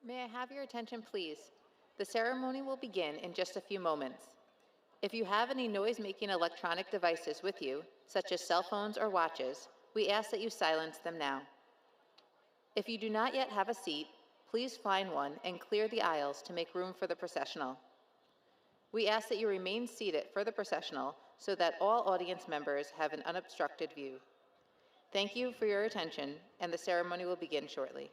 May I have your attention, please? The ceremony will begin in just a few moments. If you have any noise-making electronic devices with you, such as cell phones or watches, we ask that you silence them now. If you do not yet have a seat, please find one and clear the aisles to make room for the processional. We ask that you remain seated for the processional so that all audience members have an unobstructed view. Thank you for your attention, and the ceremony will begin shortly.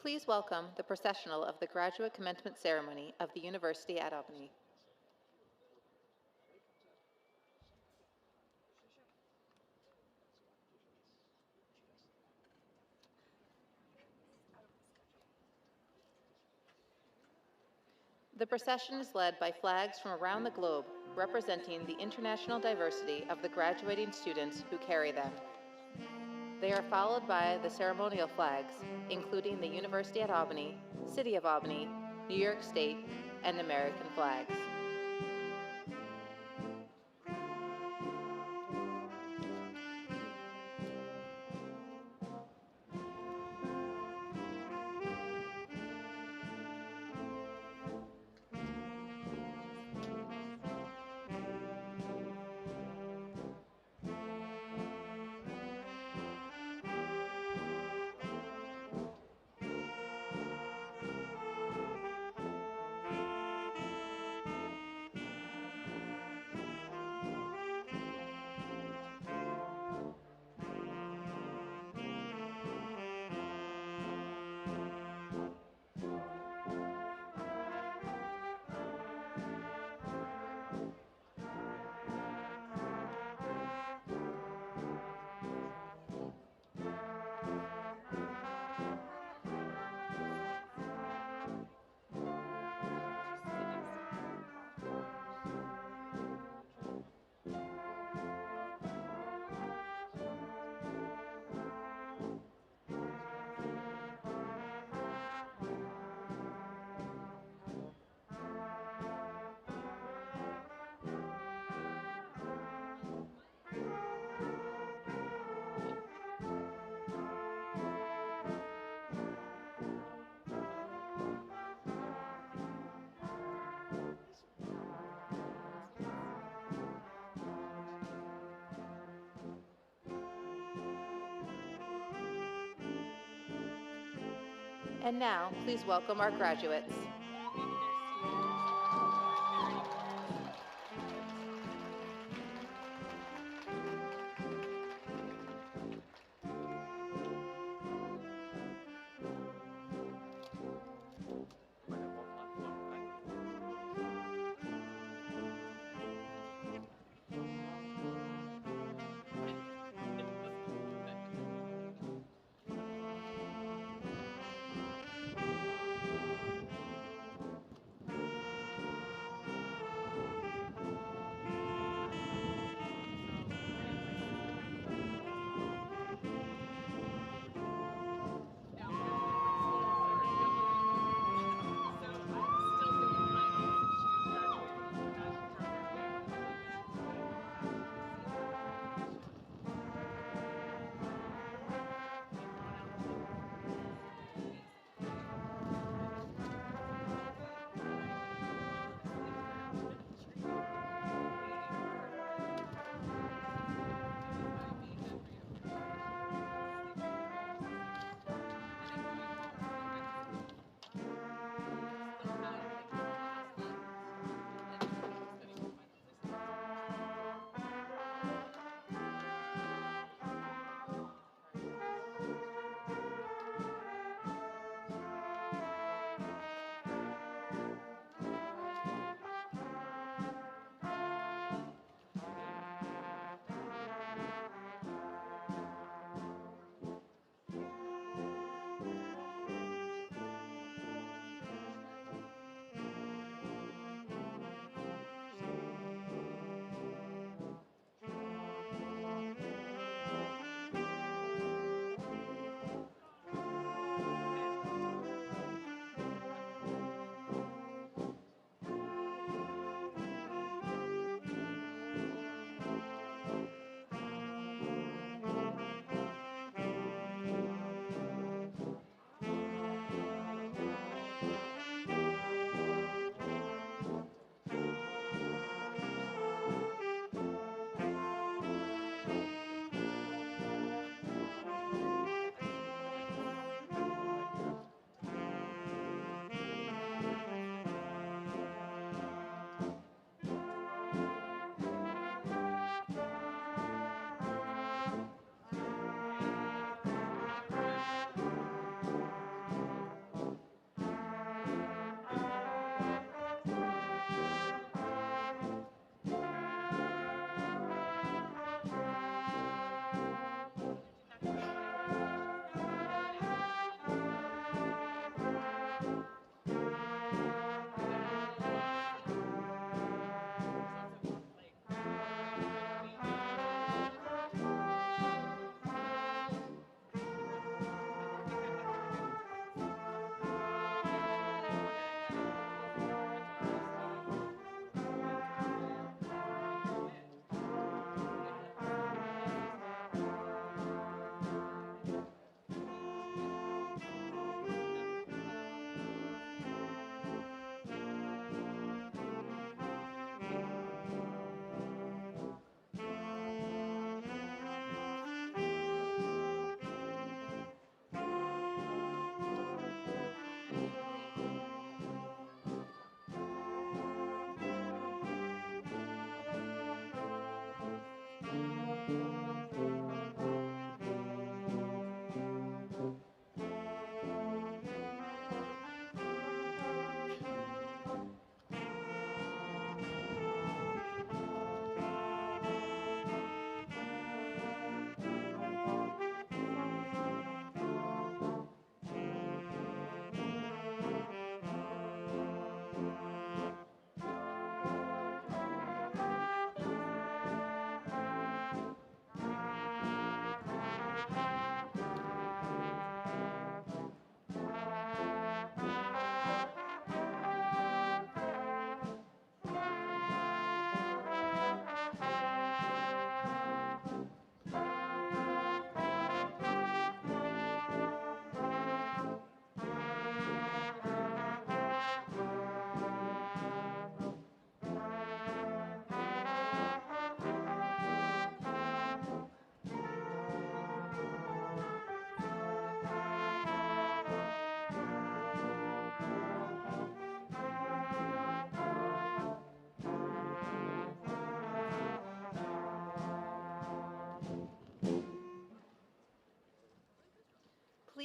Please welcome the processional of the graduate commencement ceremony of the University at Albany. The procession is led by flags from around the globe, representing the international diversity of the graduating students who carry them. They are followed by the ceremonial flags, including the University at Albany, City of Albany, New York State, and American flags. And now, please welcome our graduates.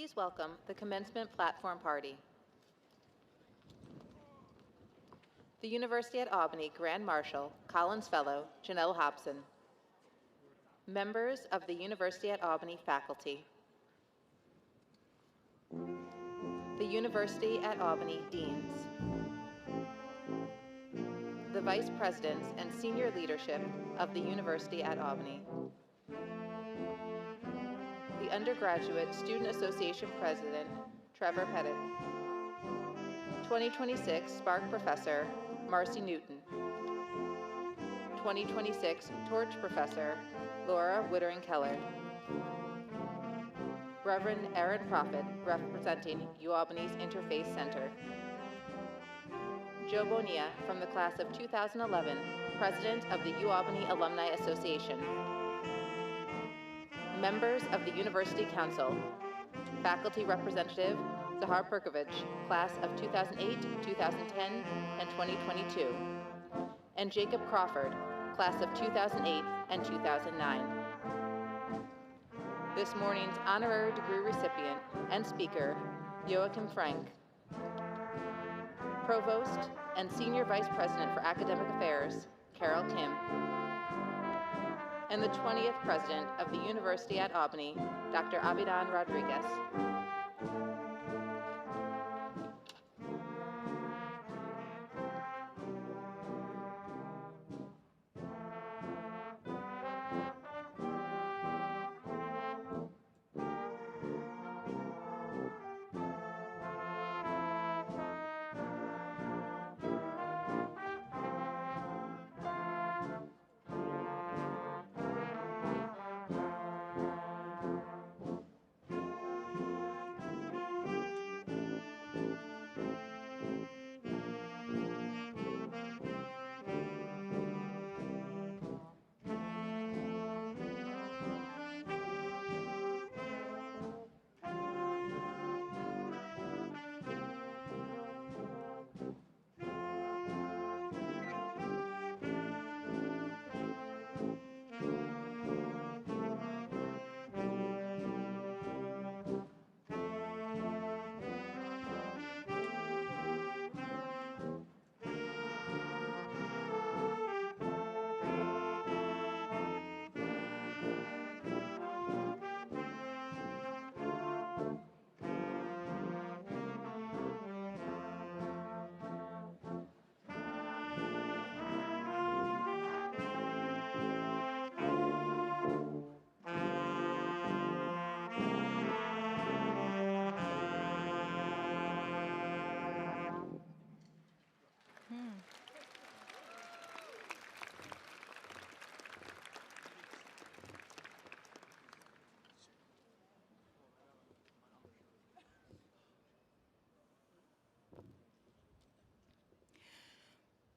please welcome the commencement platform party. The University at Albany Grand Marshal, Collins Fellow, Janelle Hobson. Members of the University at Albany faculty. The University at Albany deans. The vice presidents and senior leadership of the University at Albany. The Undergraduate Student Association President, Trevor Pettit. 2026 Spark Professor, Marcy Newton. 2026 Torch Professor, Laura Wittering-Keller. Reverend Aaron Prophet, representing UAlbany's Interfaith Center. Joe Bonilla, from the class of 2011, President of the UAlbany Alumni Association. Members of the University Council. Faculty Representative, Zahar Perkovich, class of 2008, 2010, and 2022. And Jacob Crawford, class of 2008 and 2009. This morning's honorary degree recipient and speaker, Joachim Frank. Provost and Senior Vice President for Academic Affairs, Carol Kim. And the 20th President of the University at Albany, Dr. Abidan Rodriguez.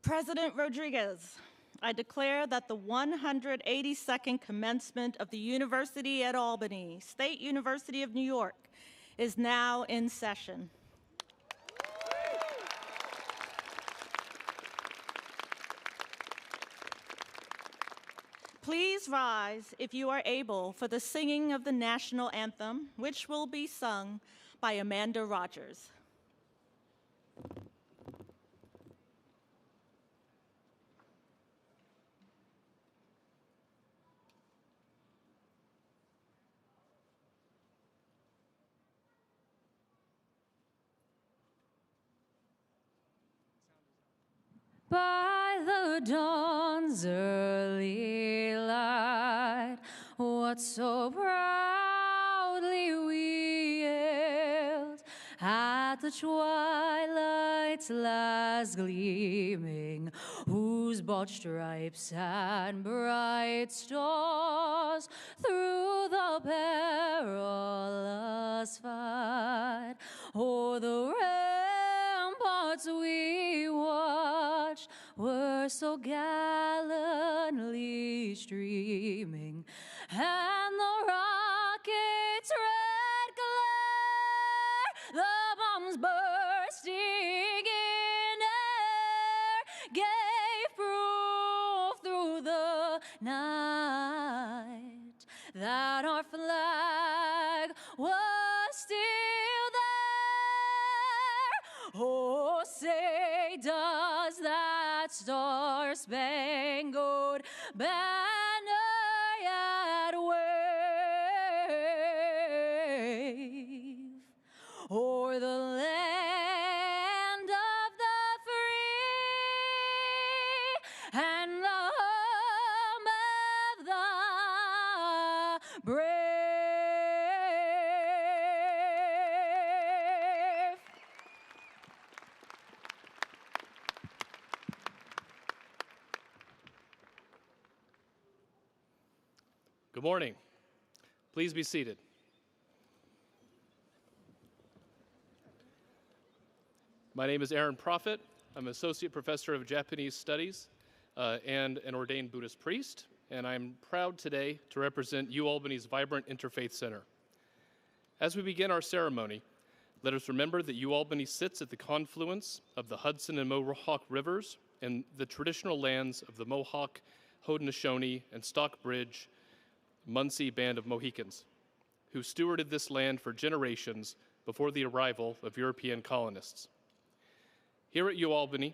President Rodriguez, I declare that the 182nd Commencement of the University at Albany, State University of New York, is now in session. Please rise, if you are able, for the singing of the national anthem, which will be sung by Amanda Rogers. By the dawn's early light, what so proudly we hailed at the twilight's last gleaming, whose broad stripes and bright stars through the perilous fight o'er the ramparts we watched were so gallantly streaming, and the rocket's red glare, the bombs bursting in air, gave proof through the night that our flag was still banner yet wave o'er the land of the free and the home of the brave. Good morning. Please be seated. My name is Aaron Prophet. I'm Associate Professor of Japanese Studies and an ordained Buddhist priest, and I'm proud today to represent UAlbany's vibrant Interfaith Center. As we begin our ceremony, let us remember that UAlbany sits at the confluence of the Hudson and Mohawk rivers and the traditional lands of the Mohawk, Haudenosaunee, and Stockbridge Munsee Band of Mohicans, who stewarded this land for generations before the arrival of European colonists. Here at UAlbany,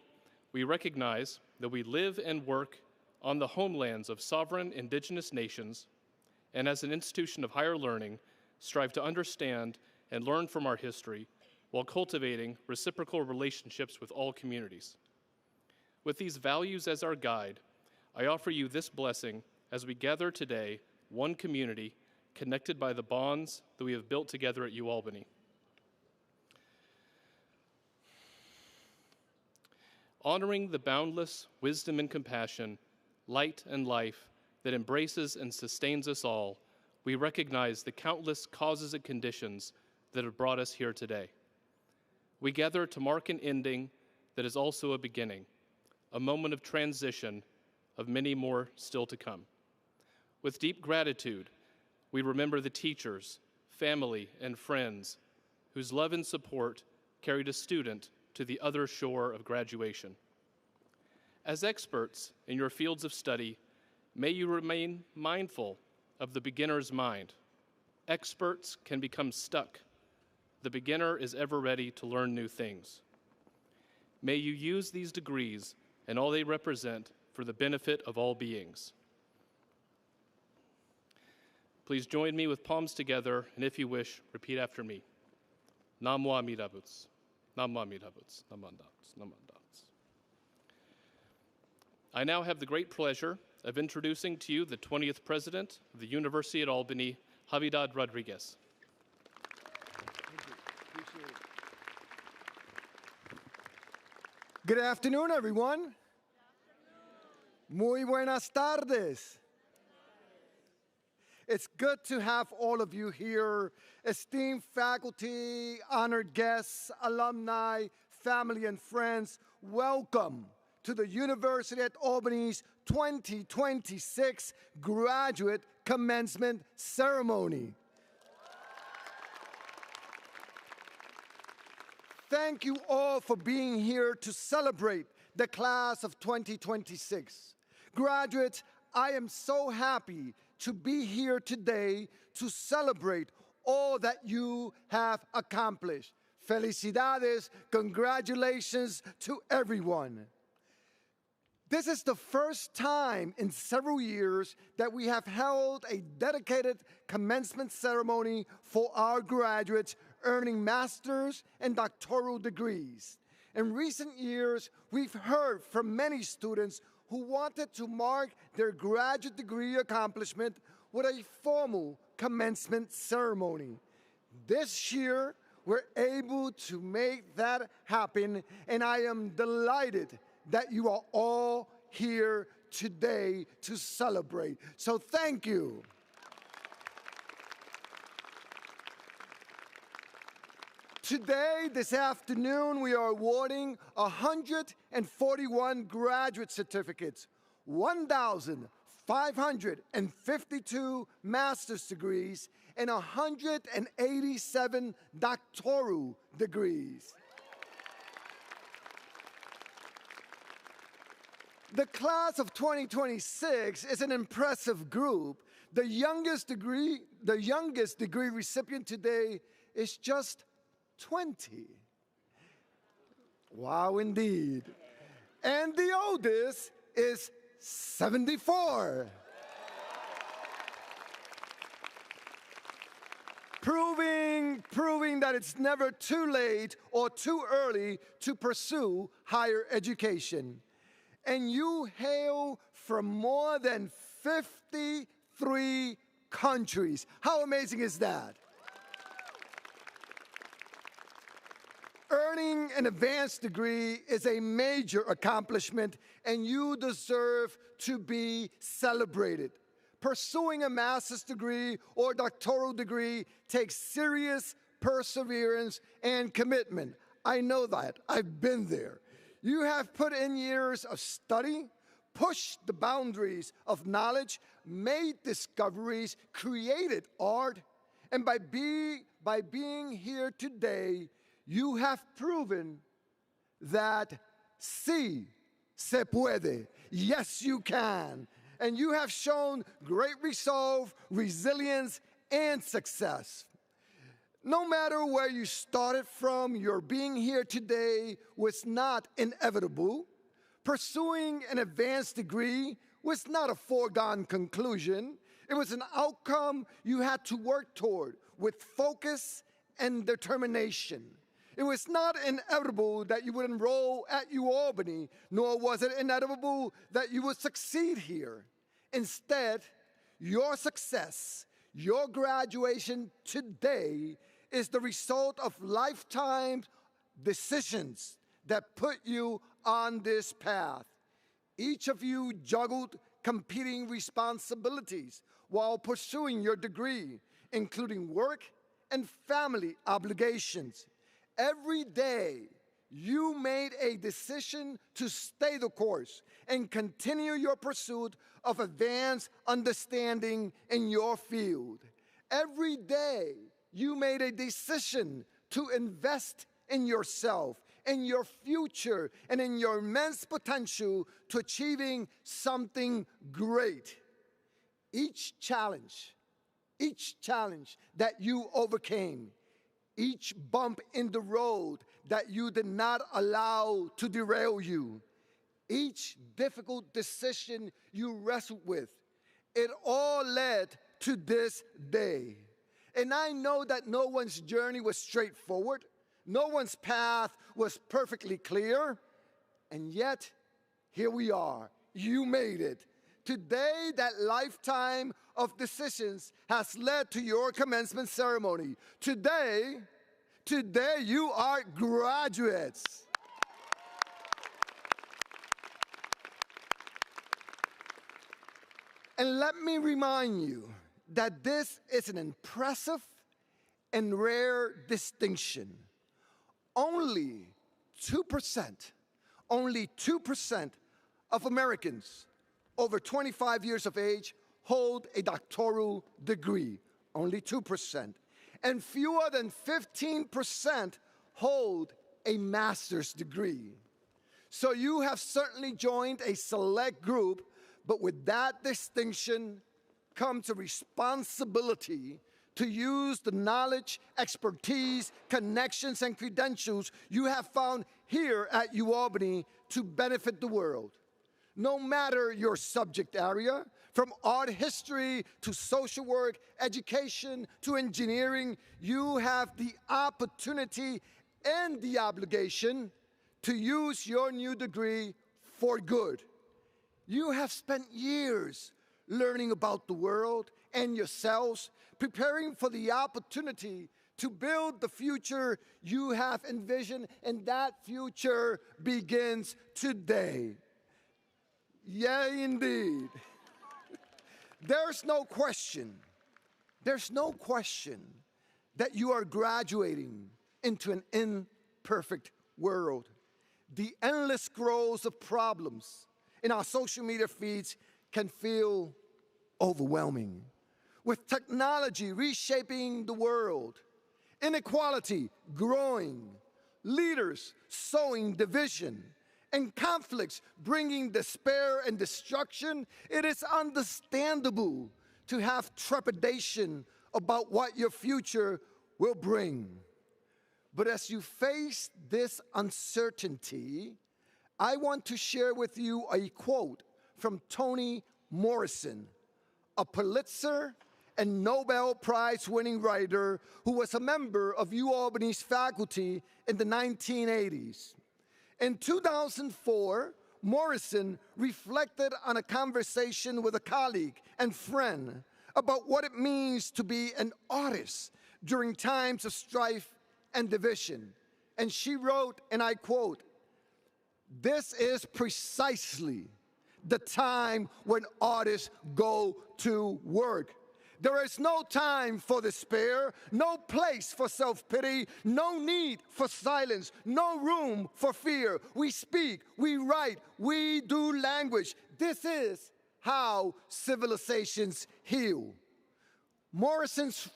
we recognize that we live and work on the homelands of sovereign indigenous nations, and as an institution of higher learning, strive to understand and learn from our history while cultivating reciprocal relationships with all communities. With these values as our guide, I offer you this blessing as we gather today, one community connected by the bonds that we have built together at UAlbany. Honoring the boundless wisdom and compassion, light and life that embraces and sustains us all, we recognize the countless causes and conditions that have brought us here today. We gather to mark an ending that is also a beginning, a moment of transition of many more still to come. With deep gratitude, we remember the teachers, family, and friends whose love and support carried a student to the other shore of graduation. As experts in your fields of study, may you remain mindful of the beginner's mind. Experts can become stuck. The beginner is ever ready to learn new things. May you use these degrees and all they represent for the benefit of all beings. Please join me with palms together, and if you wish, repeat after me. Namo Amida Butsu. Namo Amida Butsu. Namandats. Namandats. I now have the great pleasure of introducing to you the 20th President of the University at Albany, Javidad Rodriguez. Good afternoon, everyone. Muy buenas tardes. It's good to have all of you here, esteemed faculty, honored guests, alumni, family, and friends. Welcome to the University at Albany's 2026 Graduate Commencement Ceremony. Thank you all for being here to celebrate the class of 2026. Graduates, I am so happy to be here today to celebrate all that you have accomplished. Felicidades, congratulations to everyone. This is the first time in several years that we have held a dedicated commencement ceremony for our graduates earning master's and doctoral degrees. In recent years, we've heard from many students who wanted to mark their graduate degree accomplishment with a formal commencement ceremony. This year, we're able to make that happen, and I am delighted that you are all here today to celebrate. So thank you. Today, this afternoon, we are awarding 141 graduate certificates, 1,552 master's degrees, and 187 doctoral degrees. The class of 2026 is an impressive group. The youngest degree recipient today is just 20. Wow, indeed. And the oldest is 74. Proving that it's never too late or too early to pursue higher education. And you hail from more than 53 countries. How amazing is that? Earning an advanced degree is a major accomplishment, and you deserve to be celebrated. Pursuing a master's degree or doctoral degree takes serious perseverance and commitment. I know that. I've been there. You have put in years of study, pushed the boundaries of knowledge, made discoveries, created art, and by being here today, you have proven that sí se puede. Yes, you can. And you have shown great resolve, resilience, and success. No matter where you started from, your being here today was not inevitable. Pursuing an advanced degree was not a foregone conclusion. It was an outcome you had to work toward with focus and determination. It was not inevitable that you would enroll at UAlbany, nor was it inevitable that you would succeed here. Instead, your success, your graduation today is the result of lifetime decisions that put you on this path. Each of you juggled competing responsibilities while pursuing your degree, including work and family obligations. Every day, you made a decision to stay the course and continue your pursuit of advanced understanding in your field. Every day, you made a decision to invest in yourself, in your future, and in your immense potential to achieving something great. Each challenge that you overcame, each bump in the road that you did not allow to derail you, each difficult decision you wrestled with, it all led to this day. And I know that no one's journey was straightforward. No one's path was perfectly clear. And yet, here we are. You made it. Today, that lifetime of decisions has led to your commencement ceremony. Today, you are graduates. And let me remind you that this is an impressive and rare distinction. Only 2% of Americans over 25 years of age hold a doctoral degree, only 2%. And fewer than 15% hold a master's degree. So you have certainly joined a select group, but with that distinction comes a responsibility to use the knowledge, expertise, connections, and credentials you have found here at UAlbany to benefit the world. No matter your subject area, from art history to social work, education to engineering, you have the opportunity and the obligation to use your new degree for good. You have spent years learning about the world and yourselves, preparing for the opportunity to build the future you have envisioned, and that future begins today. Yea, indeed. There's no question that you are graduating into an imperfect world. The endless scrolls of problems in our social media feeds can feel overwhelming. With technology reshaping the world, inequality growing, leaders sowing division, and conflicts bringing despair and destruction, it is understandable to have trepidation about what your future will bring. But as you face this uncertainty, I want to share with you a quote from Toni Morrison, a Pulitzer and Nobel Prize-winning writer who was a member of UAlbany's faculty in the 1980s. In 2004, Morrison reflected on a conversation with a colleague and friend about what it means to be an artist during times of strife and division. And she wrote, and I quote, "This is precisely the time when artists go to work. There is no time for despair, no place for self-pity, no need for silence, no room for fear. We speak, we write, we do language. This is how civilizations heal." Morrison's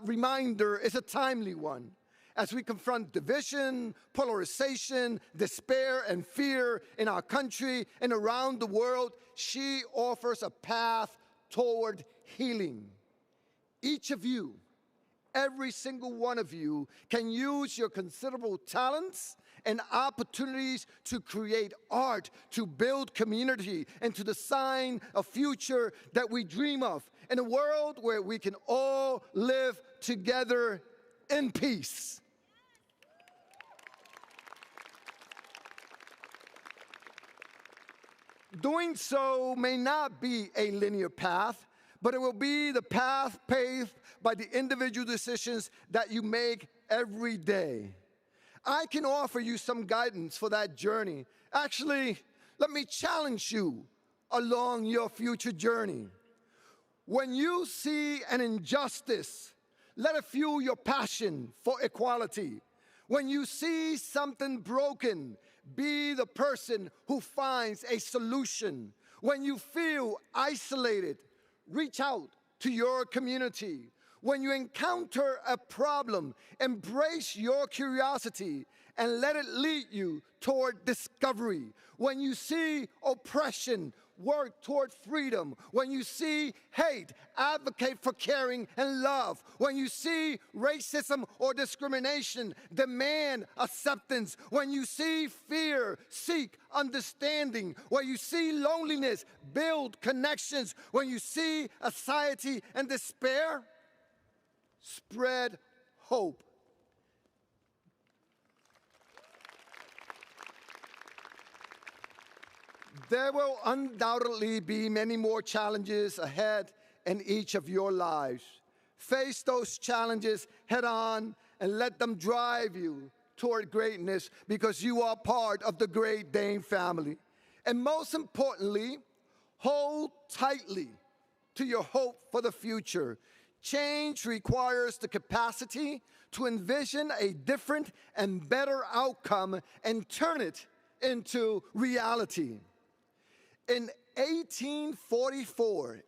reminder is a timely one. As we confront division, polarization, despair, and fear in our country and around the world, she offers a path toward healing. Each of you, every single one of you, can use your considerable talents and opportunities to create art, to build community, and to design a future that we dream of in a world where we can all live together in peace. Doing so may not be a linear path, but it will be the path paved by the individual decisions that you make every day. I can offer you some guidance for that journey. Actually, let me challenge you along your future journey. When you see an injustice, let it fuel your passion for equality. When you see something broken, be the person who finds a solution. When you feel isolated, reach out to your community. When you encounter a problem, embrace your curiosity and let it lead you toward discovery. When you see oppression, work toward freedom. When you see hate, advocate for caring and love. When you see racism or discrimination, demand acceptance. When you see fear, seek understanding. When you see loneliness, build connections. When you see anxiety and despair, spread hope. There will undoubtedly be many more challenges ahead in each of your lives. Face those challenges head on and let them drive you toward greatness because you are part of the Great Dane family. And most importantly, hold tightly to your hope for the future. Change requires the capacity to envision a different and better outcome and turn it into reality. In 1844,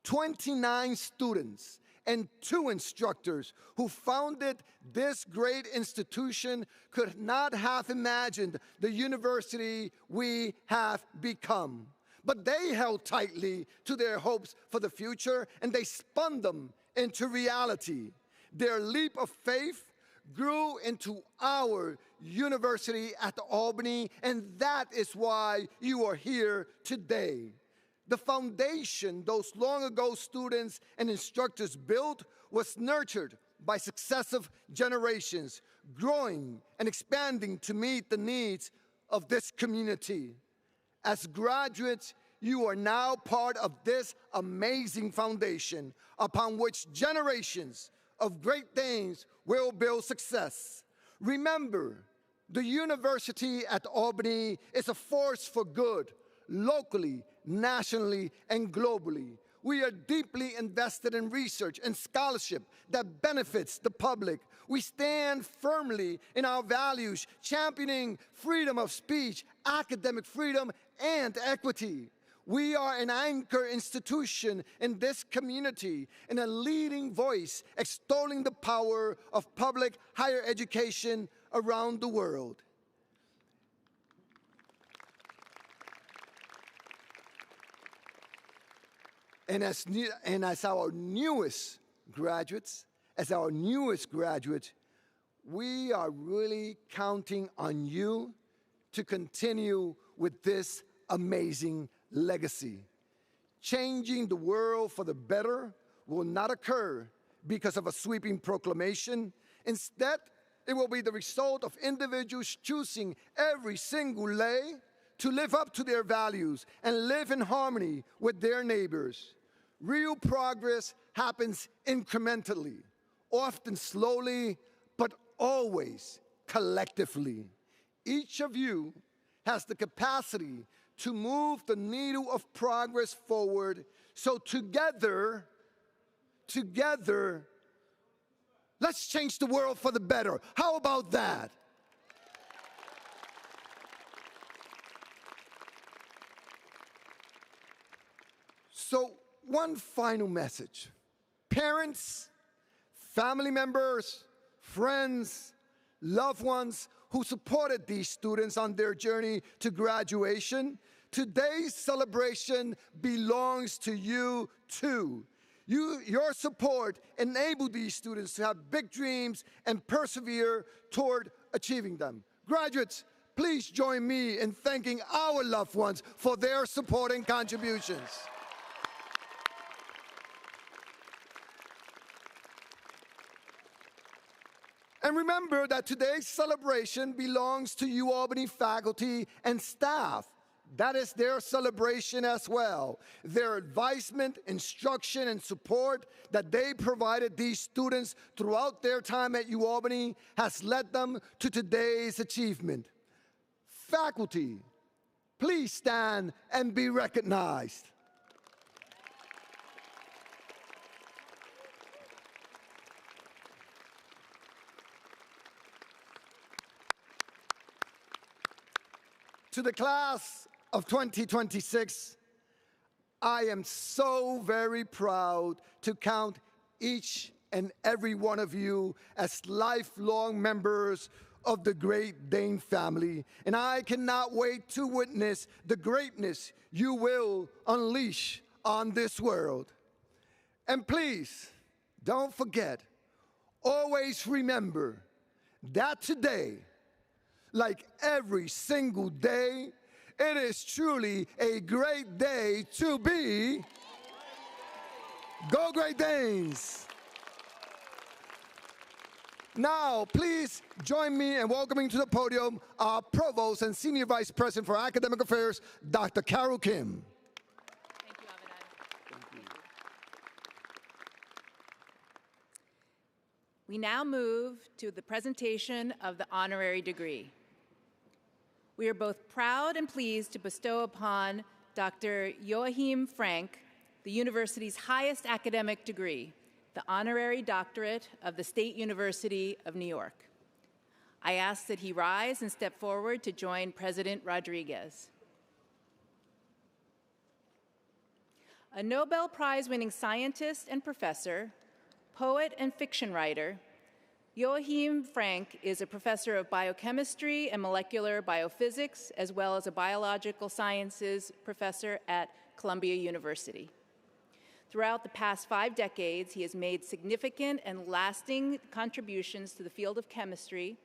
29 students and 2 instructors who founded this great institution could not have imagined the university we have become. But they held tightly to their hopes for the future and they spun them into reality. Their leap of faith grew into our university at Albany, and that is why you are here today. The foundation those long ago students and instructors built was nurtured by successive generations, growing and expanding to meet the needs of this community. As graduates, you are now part of this amazing foundation upon which generations of Great Danes will build success. Remember, the university at Albany is a force for good, locally, nationally, and globally. We are deeply invested in research and scholarship that benefits the public. We stand firmly in our values, championing freedom of speech, academic freedom, and equity. We are an anchor institution in this community and a leading voice extolling the power of public higher education around the world. And as our newest graduates, we are really counting on you to continue with this amazing legacy. Changing the world for the better will not occur because of a sweeping proclamation. Instead, it will be the result of individuals choosing every single day to live up to their values and live in harmony with their neighbors. Real progress happens incrementally, often slowly, but always collectively. Each of you has the capacity to move the needle of progress forward. So together, let's change the world for the better. How about that? So, one final message. Parents, family members, friends, loved ones who supported these students on their journey to graduation, today's celebration belongs to you too. Your support enabled these students to have big dreams and persevere toward achieving them. Graduates, please join me in thanking our loved ones for their support and contributions. And remember that today's celebration belongs to UAlbany faculty and staff. That is their celebration as well. Their advisement, instruction, and support that they provided these students throughout their time at UAlbany has led them to today's achievement. Faculty, please stand and be recognized. To the class of 2026, I am so very proud to count each and every one of you as lifelong members of the Great Dane family, and I cannot wait to witness the greatness you will unleash on this world. And please, don't forget, always remember that today, like every single day, it is truly a great day to be. Go Great Danes! Now, please join me in welcoming to the podium our Provost and Senior Vice President for Academic Affairs, Dr. Carol Kim. Thank you, Avedon. We now move to the presentation of the honorary degree. We are both proud and pleased to bestow upon Dr. Joachim Frank the university's highest academic degree, the Honorary Doctorate of the State University of New York. I ask that he rise and step forward to join President Rodriguez. A Nobel Prize-winning scientist and professor, poet and fiction writer, Joachim Frank is a professor of biochemistry and molecular biophysics, as well as a biological sciences professor at Columbia University. Throughout the past 5 decades, he has made significant and lasting contributions to the field of chemistry,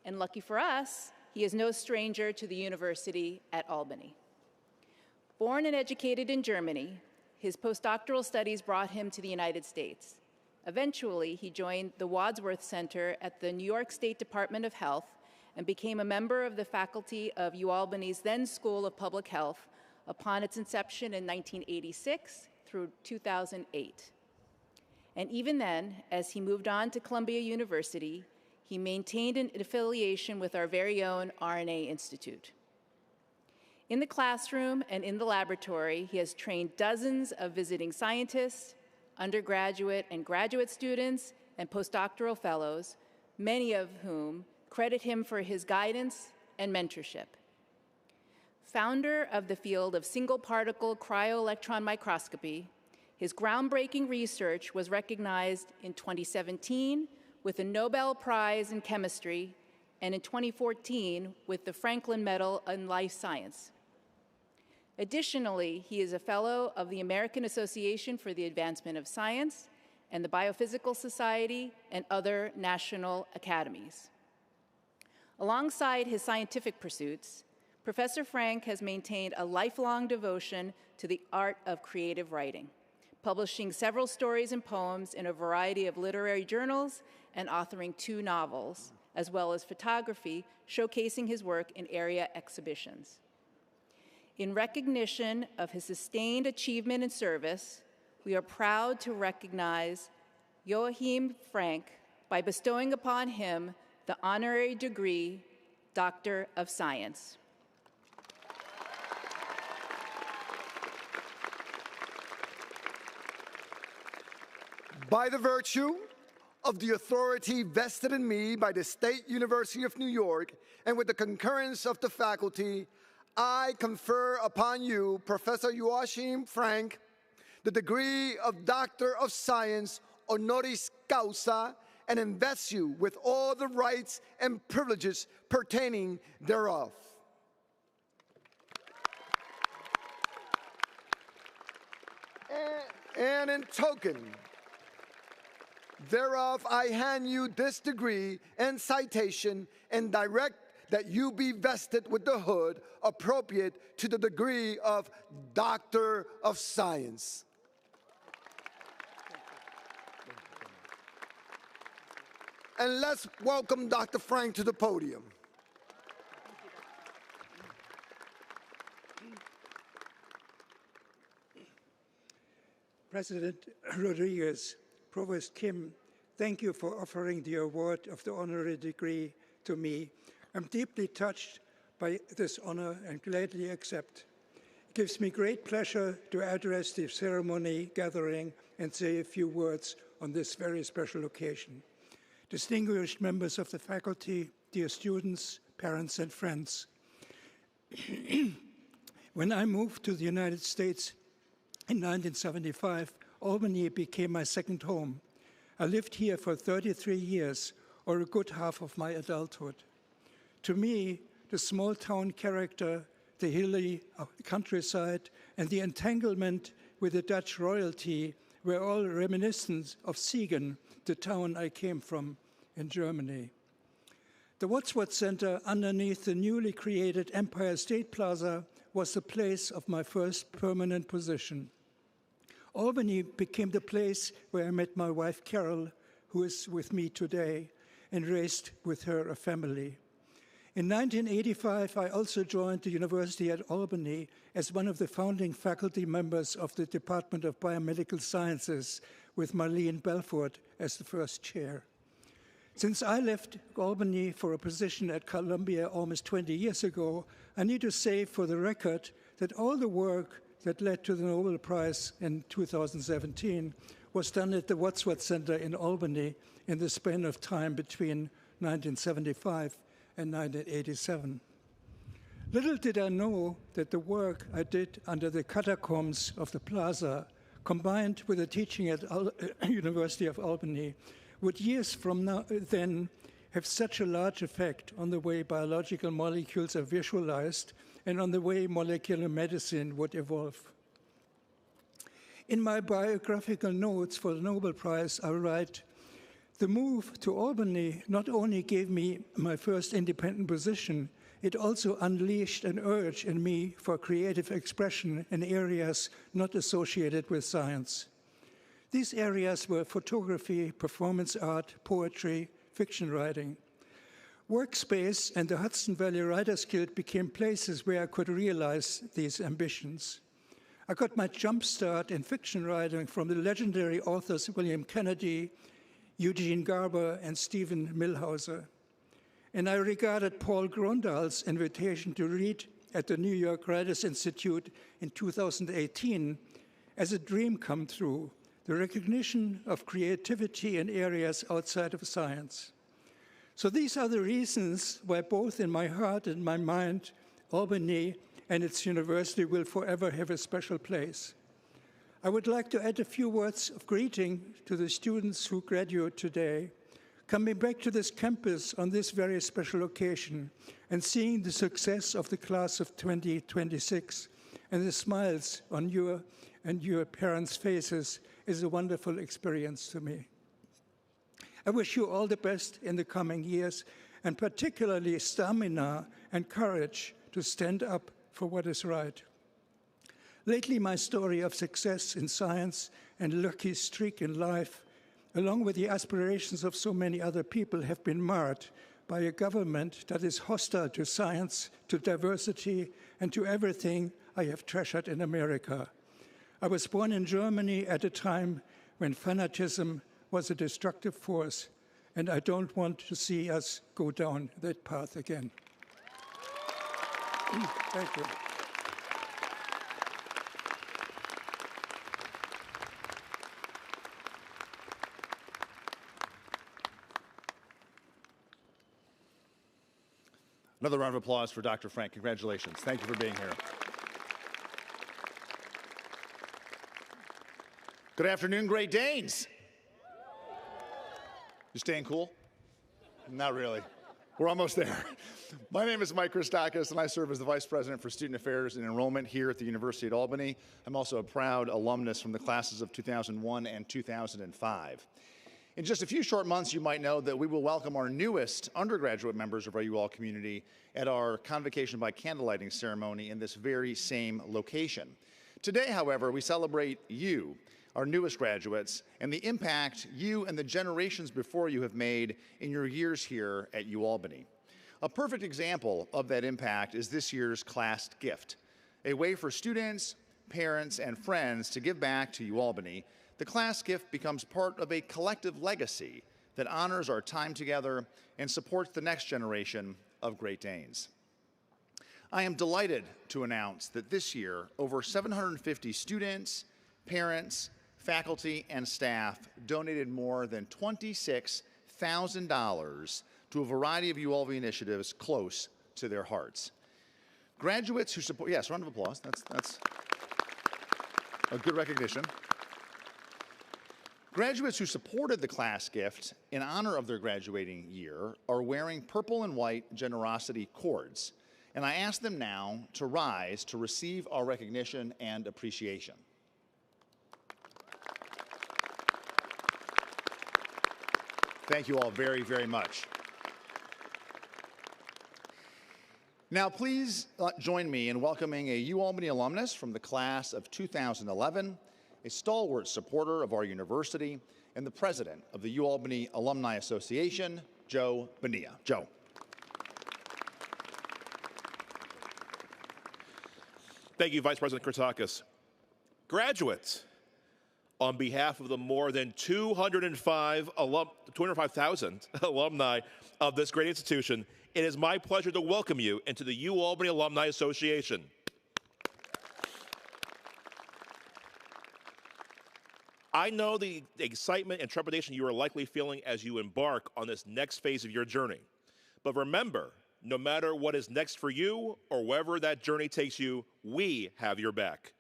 and lucky for us, he is no stranger to the University at Albany. Born and educated in Germany, his postdoctoral studies brought him to the United States. Eventually, he joined the Wadsworth Center at the New York State Department of Health and became a member of the faculty of UAlbany's then School of Public Health upon its inception in 1986 through 2008. And even then, as he moved on to Columbia University, he maintained an affiliation with our very own RNA Institute. In the classroom and in the laboratory, he has trained dozens of visiting scientists, undergraduate and graduate students, and postdoctoral fellows, many of whom credit him for his guidance and mentorship. Founder of the field of single-particle cryo-electron microscopy, his groundbreaking research was recognized in 2017 with a Nobel Prize in Chemistry and in 2014 with the Franklin Medal in Life Science. Additionally, he is a fellow of the American Association for the Advancement of Science and the Biophysical Society and other national academies. Alongside his scientific pursuits, Professor Frank has maintained a lifelong devotion to the art of creative writing, publishing several stories and poems in a variety of literary journals and authoring 2 novels, as well as photography, showcasing his work in area exhibitions. In recognition of his sustained achievement and service, we are proud to recognize Joachim Frank by bestowing upon him the honorary degree, Doctor of Science. By the virtue of the authority vested in me by the State University of New York and with the concurrence of the faculty, I confer upon you, Professor Joachim Frank, the degree of Doctor of Science honoris causa, and invest you with all the rights and privileges pertaining thereof. And in token thereof, I hand you this degree and citation and direct that you be vested with the hood appropriate to the degree of Doctor of Science. And let's welcome Dr. Frank to the podium. President Rodriguez, Provost Kim, thank you for offering the award of the honorary degree to me. I'm deeply touched by this honor and gladly accept. It gives me great pleasure to address the ceremony gathering and say a few words on this very special occasion. Distinguished members of the faculty, dear students, parents, and friends. When I moved to the United States in 1975, Albany became my second home. I lived here for 33 years, or a good half of my adulthood. To me, the small-town character, the hilly countryside, and the entanglement with the Dutch royalty were all reminiscent of Siegen, the town I came from in Germany. The Wadsworth Center underneath the newly created Empire State Plaza was the place of my first permanent position. Albany became the place where I met my wife Carol, who is with me today, and raised with her a family. In 1985, I also joined the University at Albany as one of the founding faculty members of the Department of Biomedical Sciences, with Marlene Belfort as the first chair. Since I left Albany for a position at Columbia almost 20 years ago, I need to say for the record that all the work that led to the Nobel Prize in 2017 was done at the Wadsworth Center in Albany in the span of time between 1975 and 1987. Little did I know that the work I did under the catacombs of the Plaza, combined with the teaching at University of Albany, would years from then have such a large effect on the way biological molecules are visualized and on the way molecular medicine would evolve. In my biographical notes for the Nobel Prize, I write, "The move to Albany not only gave me my first independent position, it also unleashed an urge in me for creative expression in areas not associated with science. These areas were photography, performance art, poetry, fiction writing. Workspace and the Hudson Valley Writers Guild became places where I could realize these ambitions. I got my jump start in fiction writing from the legendary authors William Kennedy, Eugene Garber, and Stephen Milhauser. And I regarded Paul Grondahl's invitation to read at the New York Writers Institute in 2018 as a dream come true, the recognition of creativity in areas outside of science. So these are the reasons why both in my heart and my mind, Albany and its university will forever have a special place. I would like to add a few words of greeting to the students who graduate today, coming back to this campus on this very special occasion and seeing the success of the class of 2026 and the smiles on your and your parents' faces is a wonderful experience to me. I wish you all the best in the coming years, and particularly stamina and courage to stand up for what is right. Lately, my story of success in science and lucky streak in life, along with the aspirations of so many other people, have been marred by a government that is hostile to science, to diversity, and to everything I have treasured in America. I was born in Germany at a time when fanaticism was a destructive force, and I don't want to see us go down that path again. Thank you. Another round of applause for Dr. Frank. Congratulations. Thank you for being here. Good afternoon, Great Danes. You staying cool? Not really. We're almost there. My name is Mike Christakis, and I serve as the Vice President for Student Affairs and Enrollment here at the University at Albany. I'm also a proud alumnus from the classes of 2001 and 2005. In just a few short months, you might know that we will welcome our newest undergraduate members of our UAl community at our Convocation by Candlelighting ceremony in this very same location. Today, however, we celebrate you, our newest graduates, and the impact you and the generations before you have made in your years here at UAlbany. A perfect example of that impact is this year's class gift, a way for students, parents, and friends to give back to UAlbany. The class gift becomes part of a collective legacy that honors our time together and supports the next generation of Great Danes. I am delighted to announce that this year, over 750 students, parents, faculty, and staff donated more than $26,000 to a variety of UAlbany initiatives close to their hearts. Graduates who support, yes, round of applause, that's a good recognition. Graduates who supported the class gift in honor of their graduating year are wearing purple and white generosity cords, and I ask them now to rise to receive our recognition and appreciation. Thank you all very, very much. Now, please join me in welcoming a UAlbany alumnus from the class of 2011, a stalwart supporter of our university, and the president of the UAlbany Alumni Association, Joe Bonilla. Joe. Thank you, Vice President Christakis. Graduates, on behalf of the more than 205,000 alumni of this great institution, it is my pleasure to welcome you into the UAlbany Alumni Association. I know the excitement and trepidation you are likely feeling as you embark on this next phase of your journey. But remember, no matter what is next for you or wherever that journey takes you, we have your back.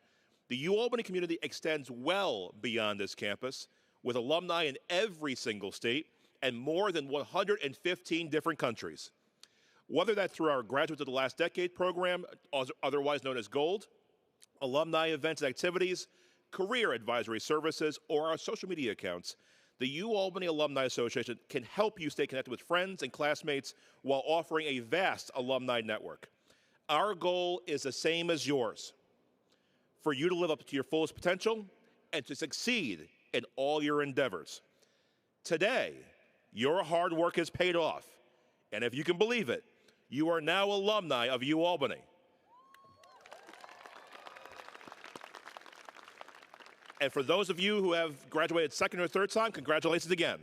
The UAlbany community extends well beyond this campus, with alumni in every single state and more than 115 different countries. Whether that's through our Graduates of the Last Decade program, otherwise known as GOLD, alumni events and activities, career advisory services, or our social media accounts, the UAlbany Alumni Association can help you stay connected with friends and classmates while offering a vast alumni network. Our goal is the same as yours, for you to live up to your fullest potential and to succeed in all your endeavors. Today, your hard work has paid off, and if you can believe it, you are now alumni of UAlbany. And for those of you who have graduated second or third time, congratulations again.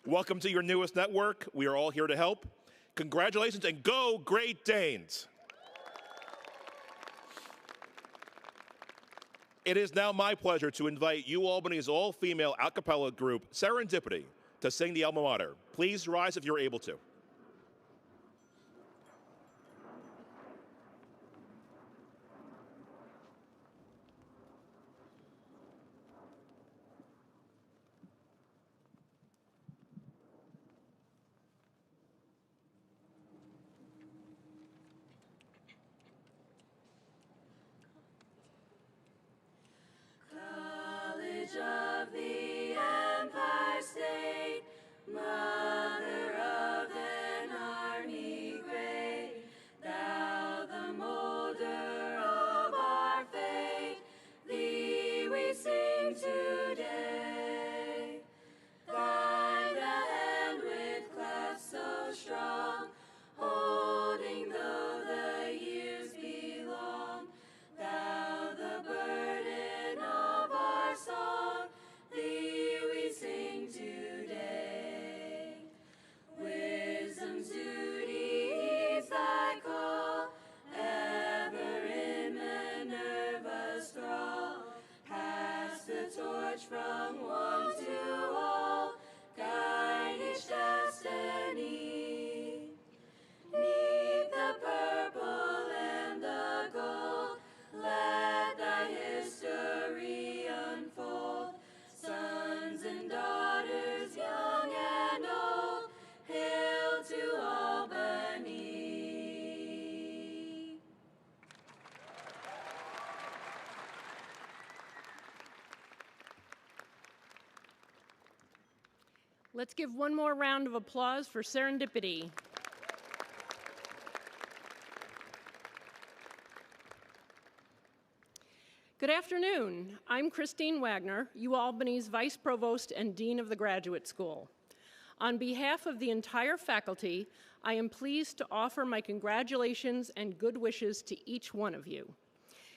Welcome to your newest network. We are all here to help. Congratulations and go Great Danes. It is now my pleasure to invite UAlbany's all-female a cappella group, Serendipity, to sing the alma mater. Please rise if you're able to. Of the Empire State, Mother of the from one to all, guide each destiny. 'Neath the purple and the gold, let thy history unfold. Sons and daughters, young and old, hail to Albany. Let's give one more round of applause for Serendipity. Good afternoon. I'm Christine Wagner, UAlbany's Vice Provost and Dean of the Graduate School. On behalf of the entire faculty, I am pleased to offer my congratulations and good wishes to each one of you.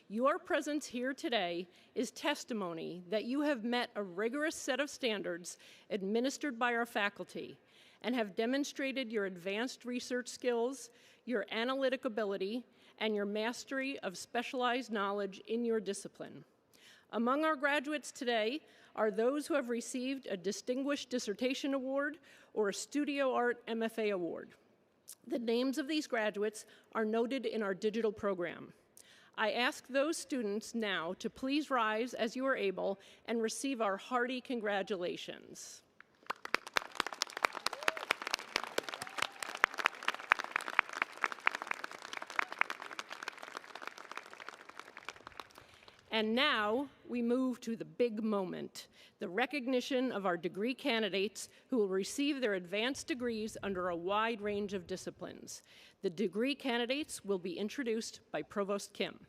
Your presence here today is testimony that you have met a rigorous set of standards administered by our faculty and have demonstrated your advanced research skills, your analytic ability, and your mastery of specialized knowledge in your discipline. Among our graduates today are those who have received a Distinguished Dissertation Award or a Studio Art MFA Award. The names of these graduates are noted in our digital program. I ask those students now to please rise as you are able and receive our hearty congratulations. And now we move to the big moment, the recognition of our degree candidates who will receive their advanced degrees under a wide range of disciplines. The degree candidates will be introduced by Provost Kim.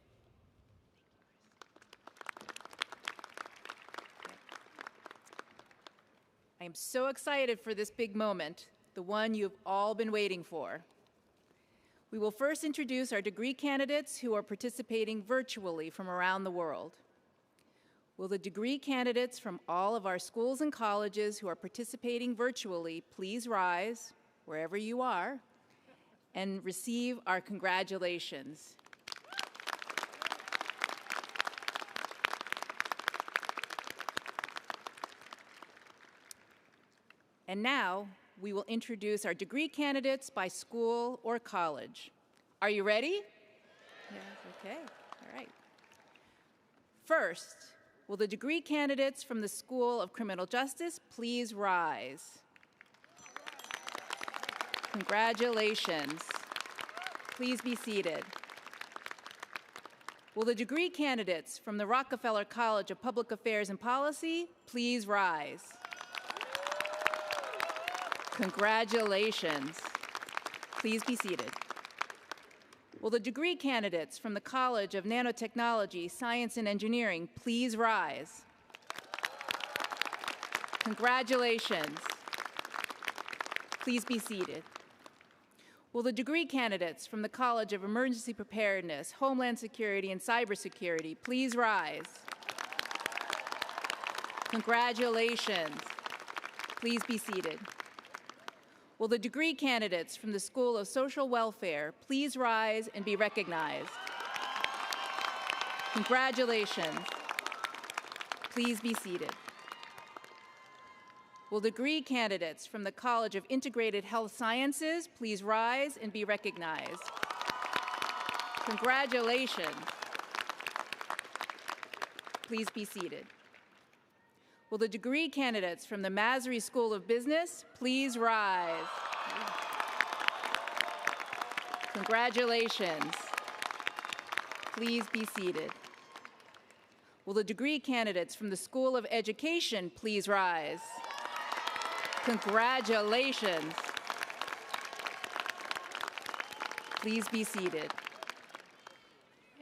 I am so excited for this big moment, the one you've all been waiting for. We will first introduce our degree candidates who are participating virtually from around the world. Will the degree candidates from all of our schools and colleges who are participating virtually please rise, wherever you are, and receive our congratulations. And now, we will introduce our degree candidates by school or college. Are you ready? Yes, okay, all right. First, will the degree candidates from the School of Criminal Justice please rise? Congratulations. Please be seated. Will the degree candidates from the Rockefeller College of Public Affairs and Policy please rise? Congratulations. Please be seated. Will the degree candidates from the College of Nanotechnology, Science and Engineering please rise? Congratulations. Please be seated. Will the degree candidates from the College of Emergency Preparedness, Homeland Security and Cybersecurity please rise? Congratulations. Please be seated. Will the degree candidates from the School of Social Welfare please rise and be recognized? Congratulations. Please be seated. Will degree candidates from the College of Integrated Health Sciences please rise and be recognized? Congratulations. Please be seated. Will the degree candidates from the Masry School of Business please rise? Congratulations. Please be seated. Will the degree candidates from the School of Education please rise? Congratulations. Please be seated.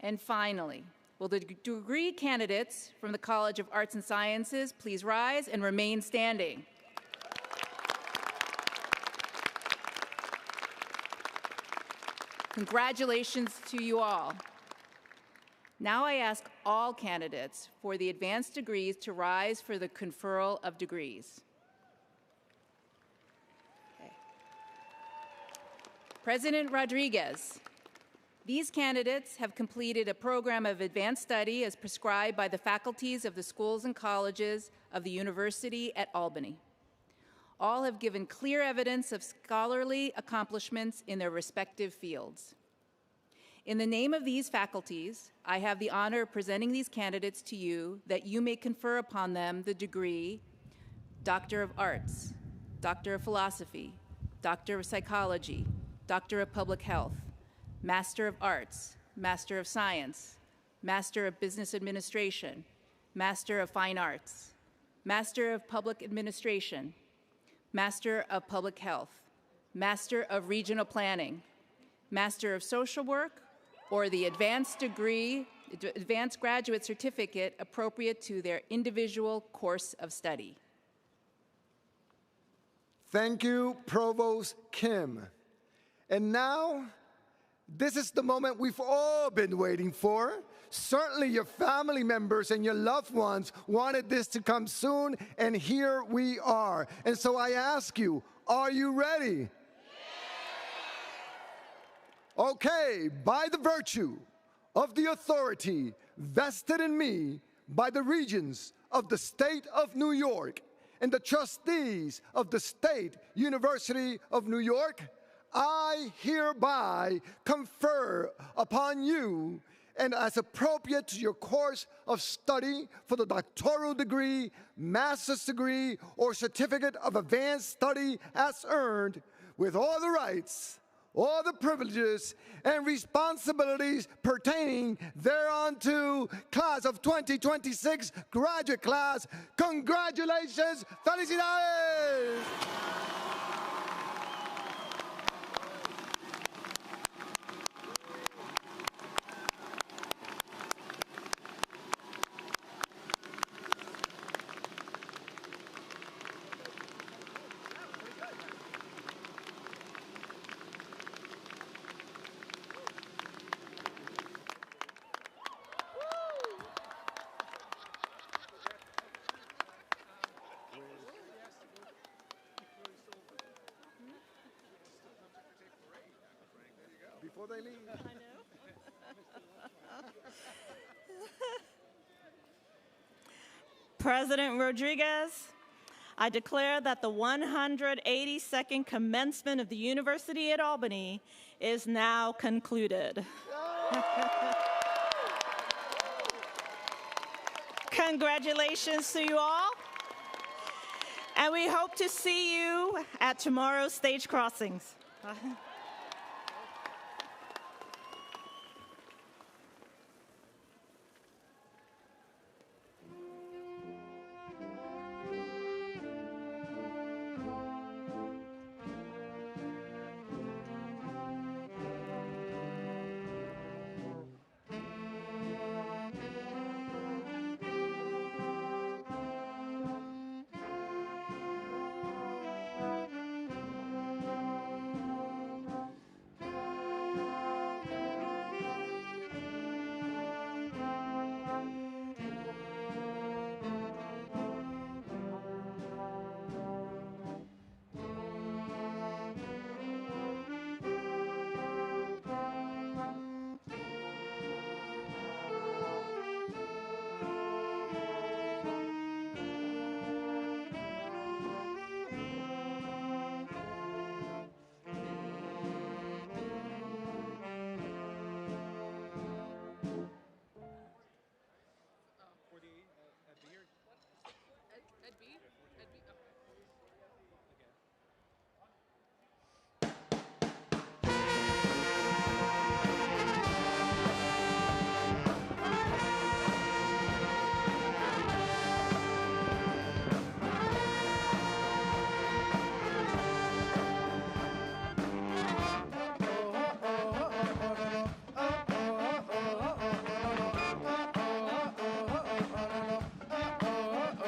And finally, will the degree candidates from the College of Arts and Sciences please rise and remain standing? Congratulations to you all. Now I ask all candidates for the advanced degrees to rise for the conferral of degrees. Okay. President Rodriguez, These candidates have completed a program of advanced study as prescribed by the faculties of the schools and colleges of the University at Albany. All have given clear evidence of scholarly accomplishments in their respective fields. In the name of these faculties, I have the honor of presenting these candidates to you that you may confer upon them the degree Doctor of Arts, Doctor of Philosophy, Doctor of Psychology, Doctor of Public Health, Master of Arts, Master of Science, Master of Business Administration, Master of Fine Arts, Master of Public Administration, Master of Public Health, Master of Regional Planning, Master of Social Work, or the advanced degree, advanced graduate certificate appropriate to their individual course of study. Thank you, Provost Kim. And now, this is the moment we've all been waiting for. Certainly your family members and your loved ones wanted this to come soon, and here we are. And so I ask you, are you ready? Okay, by the virtue of the authority vested in me by the regents of the state of New York and the trustees of the State University of New York, I hereby confer upon you, and as appropriate to your course of study for the doctoral degree, master's degree, or certificate of advanced study as earned, with all the rights, all the privileges, and responsibilities pertaining thereunto, class of 2026, graduate class. Congratulations, felicidades! Before they leave. I know. President Rodriguez, I declare that the 182nd Commencement of the University at Albany is now concluded. Congratulations to you all. And we hope to see you at tomorrow's stage crossings.